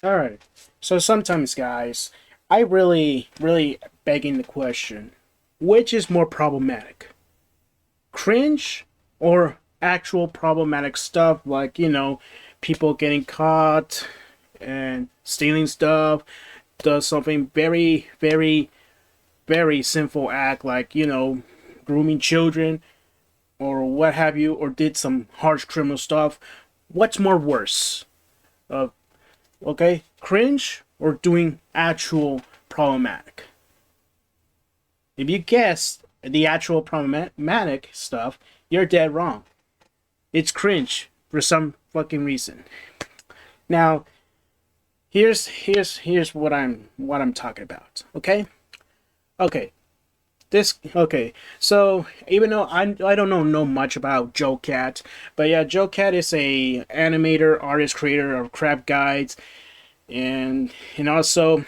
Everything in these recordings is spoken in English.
All right. So sometimes, guys, I really begging the question, which is more problematic? Cringe or actual problematic stuff like, people getting caught and stealing stuff, does something very sinful act like, grooming children or what have you, or did some harsh criminal stuff. What's more worse? Uh, okay, cringe or doing actual problematic? If you guessed the actual problematic stuff, you're dead wrong. It's cringe for some fucking reason. Now, here's what I'm talking about. Okay, okay. Okay. So even though I don't know much about JoCat, but yeah, JoCat is a animator, artist, creator of crap guides, and also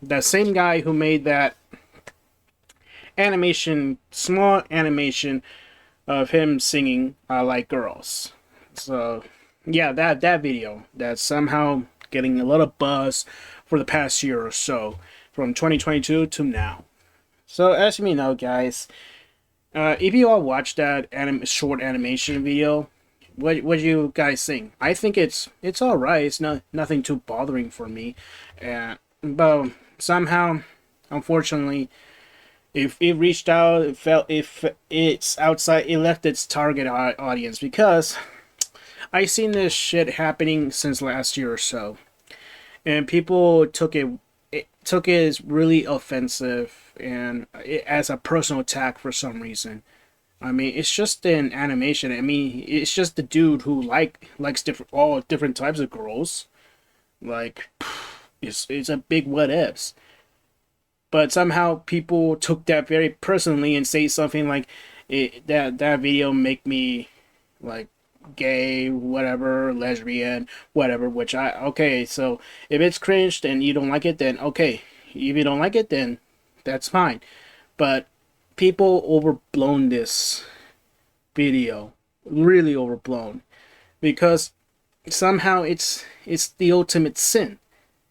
the same guy who made that small animation of him singing "I Like Girls." So yeah, that video that's somehow getting a lot of buzz for the past year or so, from 2022 to now. So as you may know, guys, if you all watched that short animation video, what do you guys think? I think it's all right. It's nothing too bothering for me, but somehow, unfortunately, if it reached out, it felt if it's outside, it left its target audience because I seen this shit happening since last year or so, and people took it as really offensive and as a personal attack for some reason. I mean, it's just an animation. I mean, it's just the dude who likes different types of girls. Like, it's a big what ifs. But somehow people took that very personally and say something like, that video make me like gay, whatever, lesbian, whatever. Which I okay. So if it's cringe, then you don't like it. Then okay. If you don't like it, then that's fine. But people overblown this video, really overblown, because somehow it's the ultimate sin.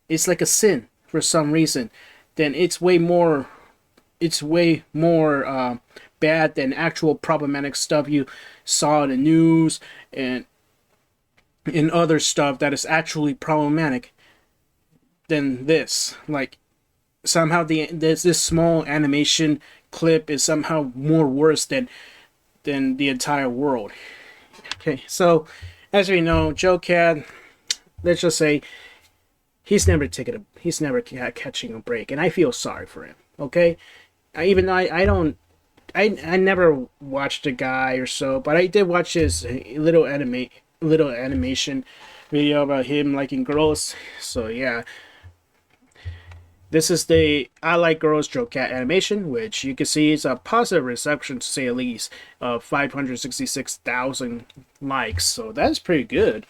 It's like a sin for some reason. Then it's way more bad than actual problematic stuff you saw in the news and in other stuff that is actually problematic than this. Like somehow this small animation clip is somehow more worse than the entire world. Okay, so as we know, JoCat, let's just say he's never catching a break, and I feel sorry for him. Okay, even though I don't. I never watched a guy or so, but I did watch his little animation video about him liking girls. So yeah, this is the I Like Girls JoCat animation, which you can see is a positive reception to say the least, of 566,000 likes. So that's pretty good.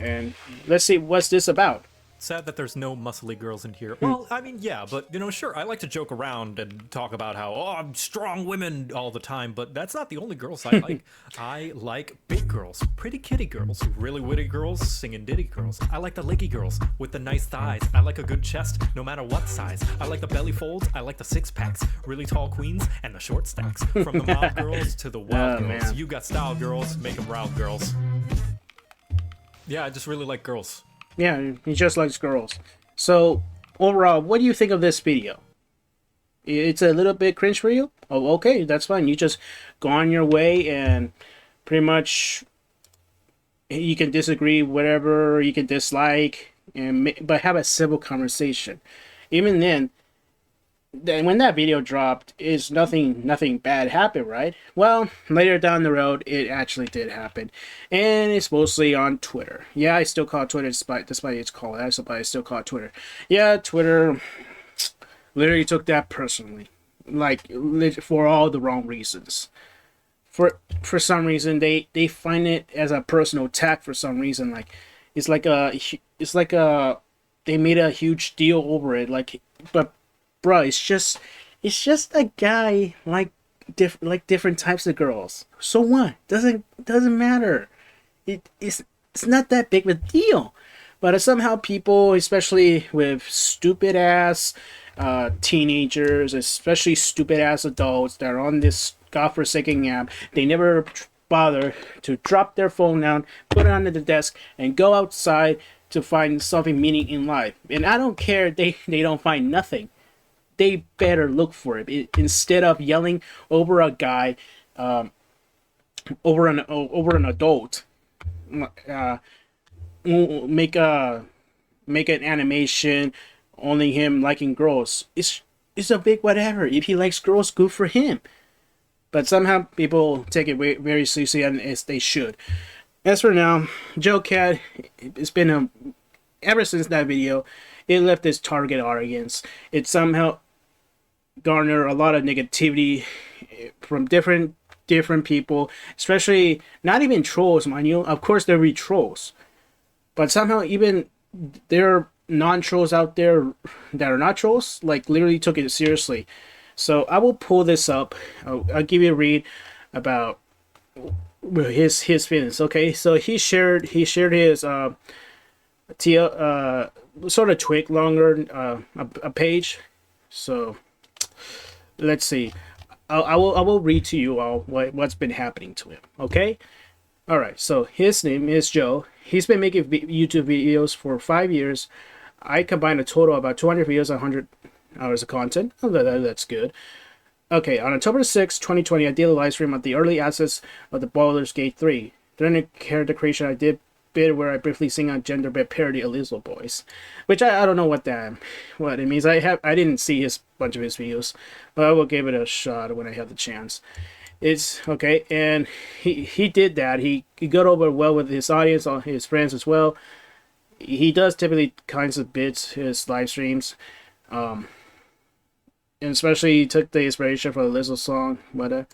And let's see what's this about. Sad that there's no muscly girls in here. Well, I mean, yeah, but sure, I like to joke around and talk about how, oh, I'm strong women all the time, but that's not the only girls I like. I like big girls, pretty kitty girls, really witty girls, singing ditty girls. I like the leggy girls with the nice thighs. I like a good chest, no matter what size. I like the belly folds, I like the six packs, really tall queens, and the short stacks. From the mild girls to the wild Oh girls. man. You got style girls, make them round girls. Yeah, I just really like girls. Yeah, he just likes girls. So, overall, what do you think of this video? It's a little bit cringe for you? Oh, okay, that's fine. You just go on your way and pretty much you can disagree, whatever, you can dislike, but have a civil conversation. Even then when that video dropped, is nothing bad happened, right? Well, later down the road, it actually did happen, and it's mostly on Twitter. Yeah, I still call it Twitter despite it's called X, but I still call it Twitter. Yeah, Twitter literally took that personally, like for all the wrong reasons. For some reason, they find it as a personal attack. For some reason, like it's like a it's like a they made a huge deal over it. Like, but bro, it's just a guy like different types of girls. So what? Doesn't matter. It's not that big of a deal. But somehow people, especially with stupid ass teenagers, especially stupid ass adults that are on this godforsaken app, they never bother to drop their phone down, put it under the desk, and go outside to find something meaning in life. And I don't care they don't find nothing. They better look for it, instead of yelling over a guy, over an adult. Make an animation only him liking girls. It's a big whatever. If he likes girls, good for him. But somehow people take it very seriously, and as they should. As for now, JoCat, it's been ever since that video, it left its target audience. It somehow garnered a lot of negativity from different people, especially not even trolls, mind you. Of course, there be trolls, but somehow even there are non-trolls out there that are not trolls, like literally took it seriously. So I will pull this up. I'll give you a read about his feelings. Okay, so he shared his sort of tweak longer a page. So let's see. I will read to you all what's been happening to him. Okay. All right. So his name is Joe. He's been making YouTube videos for 5 years. I combined a total of about 200 videos, 100 hours of content. Oh, that's good. Okay, on October 6, 2020, I did a live stream of the early access of the Baldur's Gate 3. During the character creation, I did bit where I briefly sing on gender bit parody of Little Boys, which I don't know what it means. I didn't see his bunch of his videos, but I will give it a shot when I have the chance. It's okay, and he did that. He got over well with his audience, all his friends as well. He does typically kinds of bits his live streams, and especially he took the inspiration for the Lizzo song, whatever.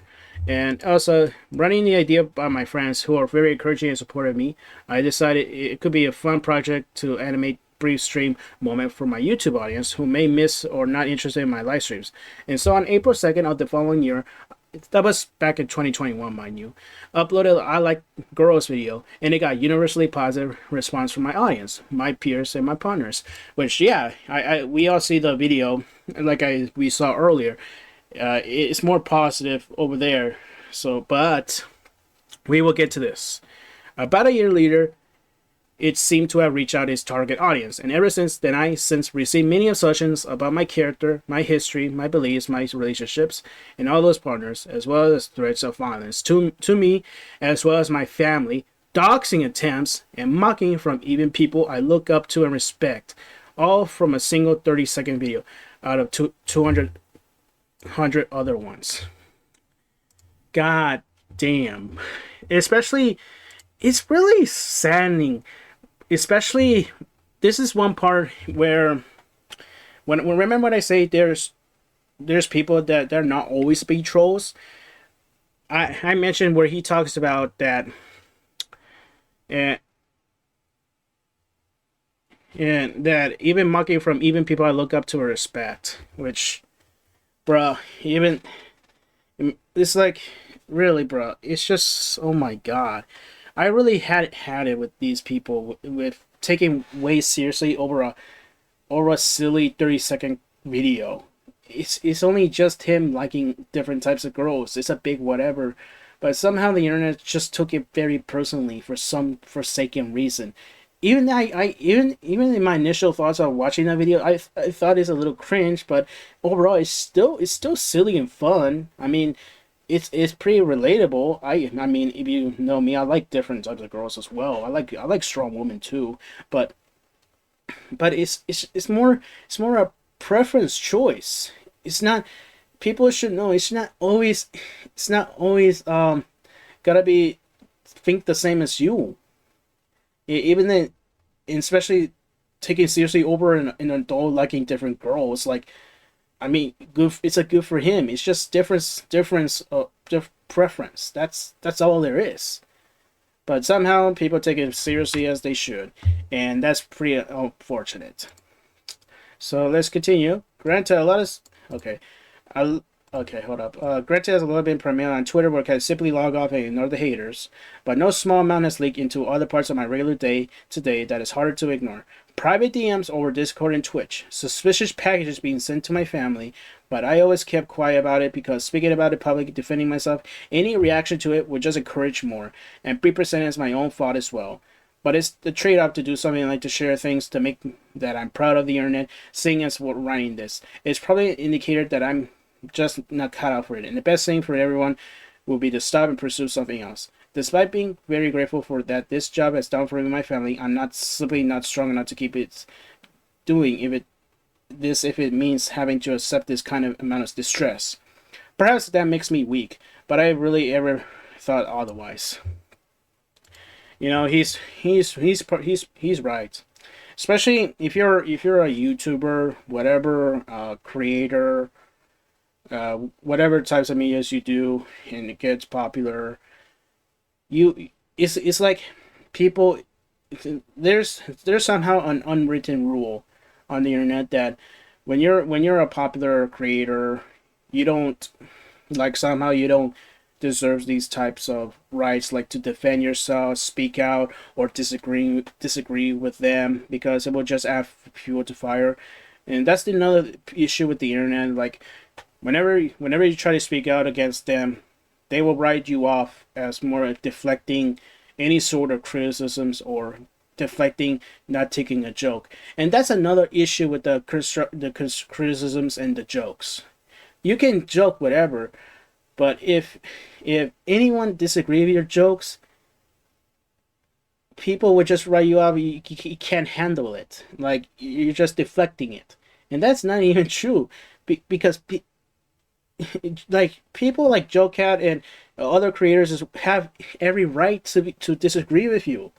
And also, running the idea by my friends who are very encouraging and supportive of me, I decided it could be a fun project to animate brief stream moment for my YouTube audience who may miss or not interested in my live streams. And so on April 2nd of the following year, that was back in 2021, mind you, uploaded I Like Girls video, and it got universally positive response from my audience, my peers, and my partners. Which, yeah, we all see the video, like we saw earlier. It's more positive over there. So, but we will get to this. About a year later, it seemed to have reached out its target audience, and ever since then I received many assertions about my character, my history, my beliefs, my relationships, and all those partners, as well as threats of violence to me, as well as my family, doxing attempts, and mocking from even people I look up to and respect, all from a single 30-second video out of 200 other ones. God damn. Especially, it's really saddening. Especially, this is one part where, when remember when I say there's people that they're not always be trolls. I mentioned where he talks about that, and that even mocking from even people I look up to or respect, which, bruh, even it's like, really, bruh, it's just, oh my god. I really had it with these people with taking way seriously over a silly 30-second video. It's only just him liking different types of girls. It's a big whatever, but somehow the internet just took it very personally for some forsaken reason. Even even in my initial thoughts of watching that video, I thought it's a little cringe, but overall it's still silly and fun. I mean, it's pretty relatable. I mean, if you know me, I like different types of girls as well. I like strong women too, but it's more a preference choice. It's not, people should know, it's not always gotta be think the same as you. Even then, especially taking seriously over an adult liking different girls, like, I mean, good. It's a good for him. It's just difference of preference. That's all there is. But somehow people take it seriously as they should, and that's pretty unfortunate. So let's continue. Granted, a lot of okay. Okay, hold up. Granted has a little bit primarily on Twitter where I can simply log off and ignore the haters, but no small amount has leaked into other parts of my regular day today that is harder to ignore. Private DMs over Discord and Twitch. Suspicious packages being sent to my family, but I always kept quiet about it because speaking about it publicly, defending myself, any reaction to it would just encourage more and be presented as my own fault as well. But it's the trade-off to do something like to share things to make that I'm proud of the internet, seeing as what writing this. It's probably an indicator that I'm just not cut out for it. And the best thing for everyone will be to stop and pursue something else. Despite being very grateful for that this job has done for me and my family, I'm not simply not strong enough to keep it doing if it means having to accept this kind of amount of distress. Perhaps that makes me weak, but I really ever thought otherwise. You know, he's right. Especially if you're a YouTuber, whatever, creator, whatever types of medias you do, and it gets popular, it's like people, there's somehow an unwritten rule on the internet that when you're a popular creator, you don't somehow you don't deserve these types of rights, like to defend yourself, speak out, or disagree with them, because it will just add fuel to fire. And that's another issue with the internet. Like whenever you try to speak out against them, they will write you off as more deflecting any sort of criticisms, or deflecting, not taking a joke. And that's another issue with the criticisms and the jokes. You can joke whatever, but if anyone disagree with your jokes, people would just write you off. You can't handle it. Like you're just deflecting it, and that's not even true. Because like people like JoCat and other creators have every right to disagree with you.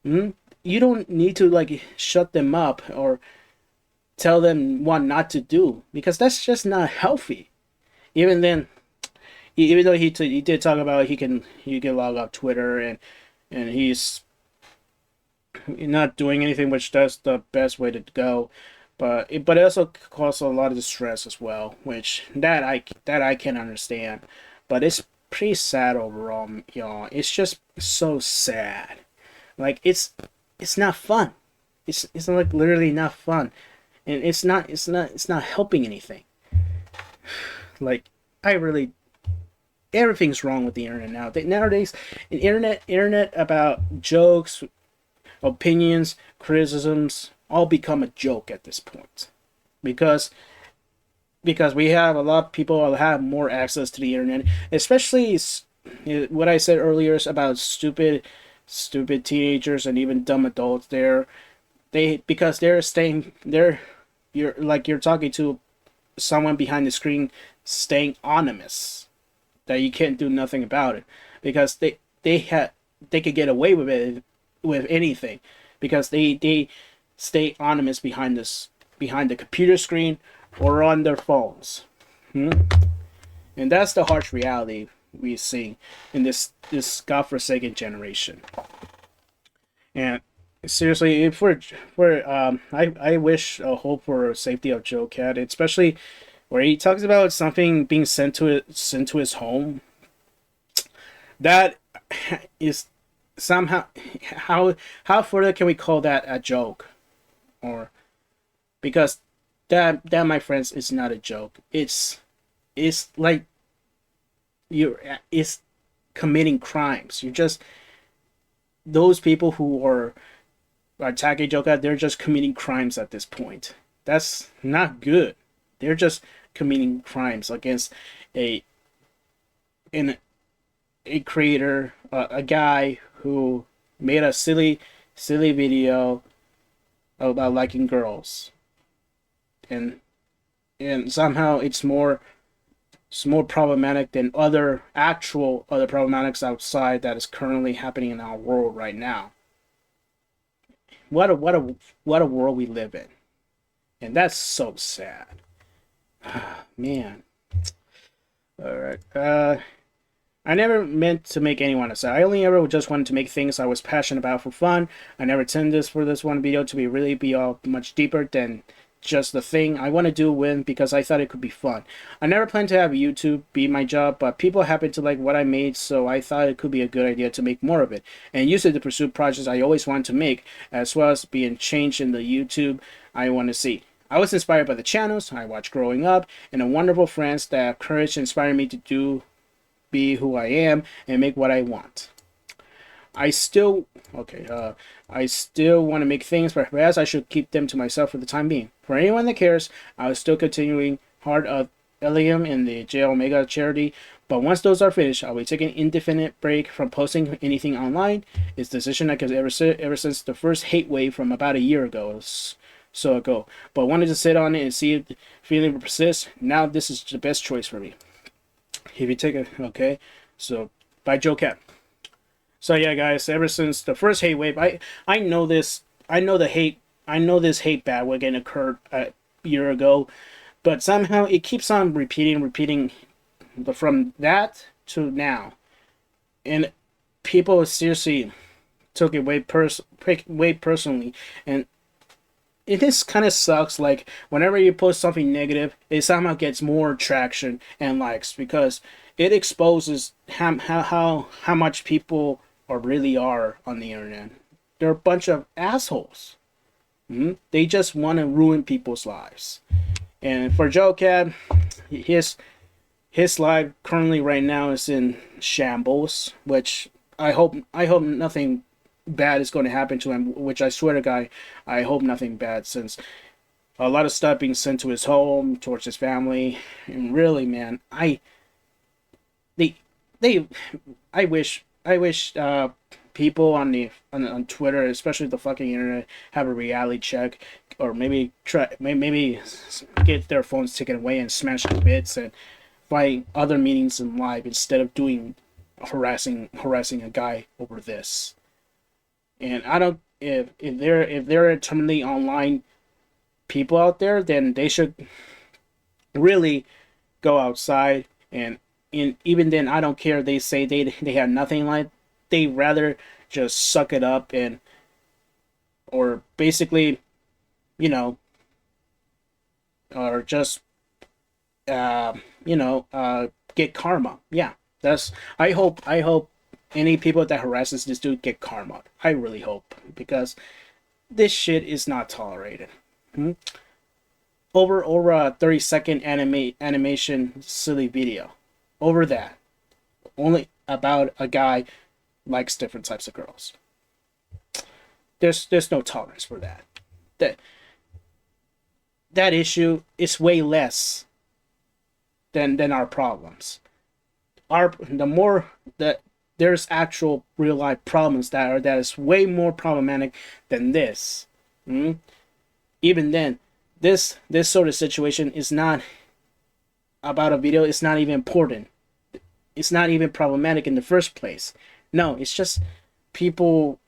You don't need to like shut them up or tell them what not to do, because that's just not healthy. Even then, even though he did talk about he can log off Twitter, and he's not doing anything, which that's the best way to go. But it also causes a lot of distress as well, which that I can understand. But it's pretty sad overall, y'all. It's just so sad. Like it's not fun. It's like literally not fun, and it's not helping anything. Like I really, everything's wrong with the internet now. Nowadays, the internet about jokes, opinions, criticisms all become a joke at this point, because we have a lot of people that have more access to the internet, especially what I said earlier about stupid teenagers and even dumb adults. Because they're staying there, you're talking to someone behind the screen, staying anonymous, that you can't do nothing about it, because they could get away with anything, because they stay anonymous behind the computer screen or on their phones. And that's the harsh reality we see in this godforsaken generation. And seriously, if I wish a hope for safety of JoCat, especially where he talks about something being sent to his home. That is somehow, how further can we call that a joke? Or because that my friends is not a joke. It's like it's committing crimes. You're just, those people who are attacking JoCat, they're just committing crimes at this point. That's not good. They're just committing crimes against a creator, a guy who made a silly video about liking girls, and somehow it's more problematic than other problematics outside that is currently happening in our world right now. What a world we live in, and that's so sad. Man. Alright. I never meant to make anyone upset. I only ever just wanted to make things I was passionate about for fun. I never intended for this one video to be all much deeper than just the thing I want to do with because I thought it could be fun. I never planned to have YouTube be my job, but people happen to like what I made, so I thought it could be a good idea to make more of it and use it to pursue projects I always wanted to make, as well as being changed in the YouTube I want to see. I was inspired by the channels I watched growing up and the wonderful friends that have courage to inspire me to be who I am and make what I want. I still want to make things, but perhaps I should keep them to myself for the time being. For anyone that cares, I was still continuing Heart of Elysium in the J Omega charity, but once those are finished, I'll be taking an indefinite break from posting anything online. It's a decision I could ever since the first hate wave from about a year ago. But wanted to sit on it and see if the feeling will persist. Now this is the best choice for me. If you take it, okay. So, by JoCat. So yeah, guys, ever since the first hate wave, I know this. I know this hate bandwagon occurred a year ago, but somehow it keeps on repeating. But from that to now, and people seriously took it way personally, and it just kind of sucks. Like whenever you post something negative, it somehow gets more traction and likes because it exposes how much people really are on the internet. They're a bunch of assholes. They just want to ruin people's lives. And for JoCat, his life currently right now is in shambles, which I hope nothing bad is going to happen to him, which I swear to God, I hope nothing bad, since a lot of stuff being sent to his home, towards his family, and really, man, I wish people on Twitter, especially the fucking internet, have a reality check, or maybe get their phones taken away and smashed to bits and find other meanings in life instead of doing harassing a guy over this. And I don't if there are terminally online people out there, then they should really go outside, and even then I don't care. They say they have nothing like, they rather just suck it up and, or basically, or just get karma. Yeah, that's I hope any people that harasses this dude get karma. I really hope, because this shit is not tolerated. Over a 30-second animation silly video. Over that. Only about a guy likes different types of girls. There's no tolerance for that. That issue is way less than our problems. The more that there's actual real life problems that is way more problematic than this. Even then, this sort of situation is not about a video. It's not even important. It's not even problematic in the first place. No, it's just people,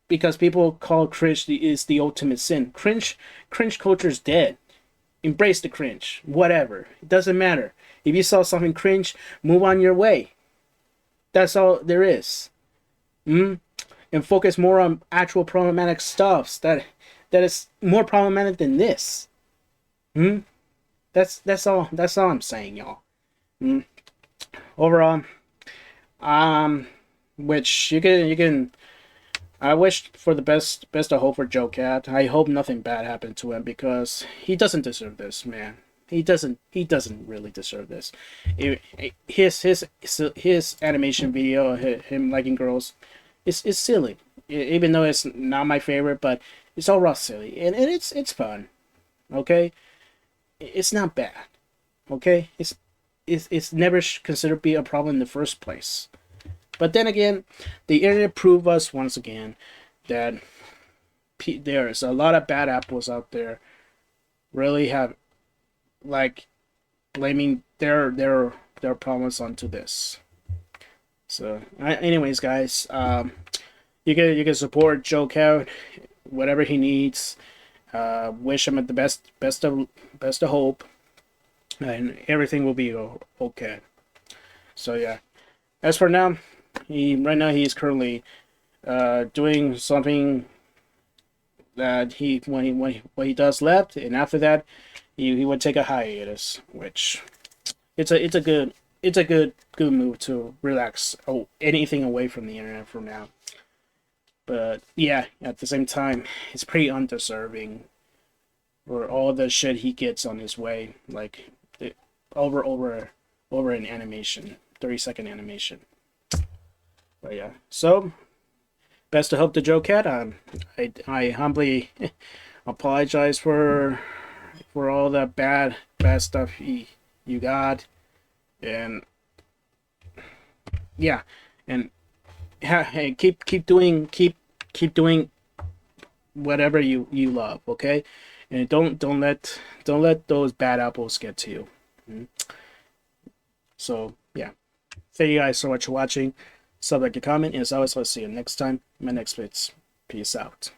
because people call cringe is the ultimate sin. Cringe culture is dead. Embrace the cringe. Whatever. It doesn't matter. If you saw something cringe, move on your way. That's all there is. And focus more on actual problematic stuff that is more problematic than this. That's all I'm saying, y'all. Overall, which you can I wish for the best of hope for JoCat. I hope nothing bad happened to him, because he doesn't deserve this, man. He doesn't really deserve this. His animation video, him liking girls, is silly. Even though it's not my favorite, but it's all raw silly, and it's fun. Okay, it's not bad. Okay, it's never considered to be a problem in the first place. But then again, the internet proved us once again that there's a lot of bad apples out there. Really have, like, blaming their problems onto this. So, anyways, guys, you can support JoCat, whatever he needs. Wish him the best of hope, and everything will be okay. So yeah. As for now, right now he's currently doing something that when he does left, and after that he would take a hiatus, which it's a good move to relax anything away from the internet for now. But yeah, at the same time, it's pretty undeserving for all the shit he gets on his way, like over an animation, 30-second animation. But yeah, so best of hope to JoCat. I humbly apologize for all the bad stuff you got, and yeah, and hey, keep doing whatever you love, okay? And don't let those bad apples get to you. So yeah, thank you guys so much for watching. Sub, like, a comment, and as always, I'll see you next time in my next vids. Peace out.